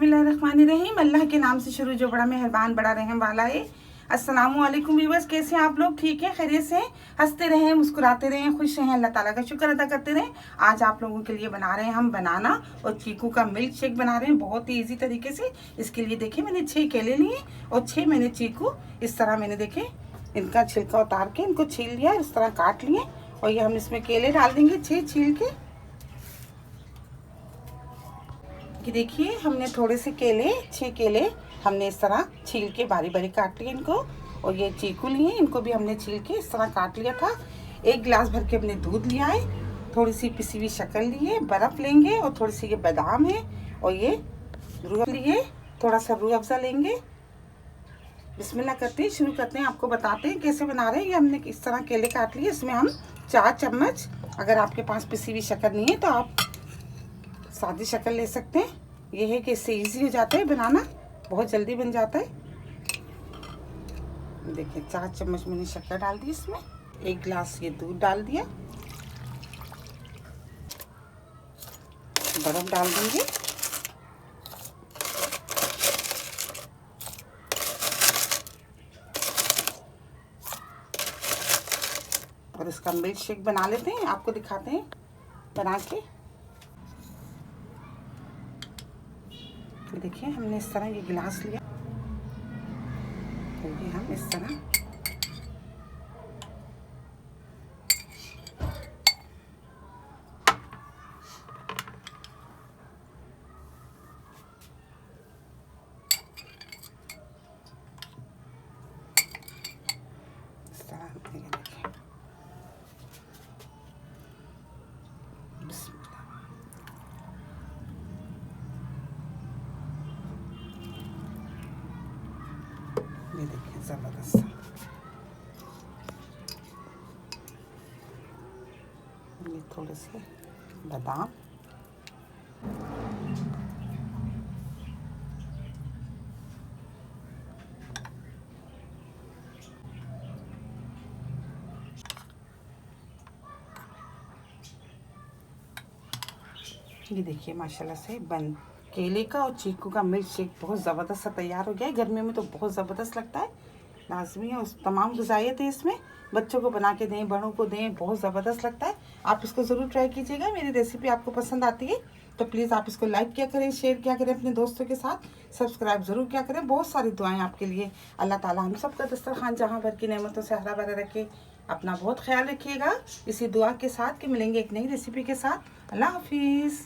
बिस्मिल्लाहिर्रहमानिर्रहीम। अल्लाह के नाम से शुरू जो बड़ा मेहरबान बड़ा रहम वाला है। अस्सलामु अलैकुम व्यूअर्स, कैसे हैं आप लोग? ठीक है, खैरियत से? हंसते रहें, मुस्कुराते रहें, खुश रहें, अल्लाह ताला का शुक्र अदा करते रहें। आज आप लोगों के लिए बना रहे हैं हम बनाना और चीकू का मिल्क शेक बना रहे हैं बहुत ही ईजी तरीके से। इसके लिए देखिए मैंने 6 केले लिए और 6 मैंने चीकू इस तरह मैंने देखे इनका छिलका उतार के इनको छील लिया, इस तरह काट लिए और ये हम इसमें केले डाल देंगे 6 छील के। कि देखिए हमने थोड़े से केले 6 केले हमने इस तरह छील के बारी बारी काट लिए इनको, और ये चीकू लिए इनको भी हमने छील के इस तरह काट लिया था। 1 गिलास भर के हमने दूध लिया है, थोड़ी सी पिसी हुई शक्कर लिए, बर्फ़ लेंगे और थोड़ी सी ये बादाम है और ये रूह लिए, थोड़ा सा रूह अफ़ज़ा लेंगे। बिस्मिल्लाह करते हैं, शुरू करते हैं, आपको बताते हैं कैसे बना रहे हैं। ये हमने इस तरह केले काट लिए, इसमें हम 4 चम्मच, अगर आपके पास पिसी हुई शक्कर नहीं है तो आप सादी शक्कर ले सकते हैं। ये है कि इससे ईजी हो जाता है बनाना, बहुत जल्दी बन जाता है। देखिए 4 चम्मच मैंने शक्कर डाल दी, इसमें 1 गिलास ये दूध डाल दिया, बर्फ़ डाल देंगे, और इसका मिल्क शेक बना लेते हैं, आपको दिखाते हैं बना के। देखिए हमने इस तरह ये गिलास लिया, तो ये हम इस तरह ये देखिए ज़बरदस्त। ये थोड़े से बादाम, ये देखिए माशाल्लाह से केले का और चीकू का मिल्क शेक बहुत ज़बरदस्त सा तैयार हो गया है। गर्मियों में तो बहुत ज़बरदस्त लगता है, लाजमी है। उस तमाम ग़िज़ाइयत है इसमें, बच्चों को बना के दें, बड़ों को दें, बहुत ज़बरदस्त लगता है। आप इसको ज़रूर ट्राई कीजिएगा। मेरी रेसिपी आपको पसंद आती है तो प्लीज़ आप इसको लाइक किया करें, शेयर किया करें अपने दोस्तों के साथ, सब्सक्राइब ज़रूर किया करें। बहुत सारी दुआएं आपके लिए। अल्लाह ताला हम सबका दस्तरखान जहाँ भर की नेमतों से हरा भरा रखे। अपना बहुत ख्याल रखिएगा इसी दुआ के साथ कि मिलेंगे एक नई रेसिपी के साथ। अल्लाह हाफिज़।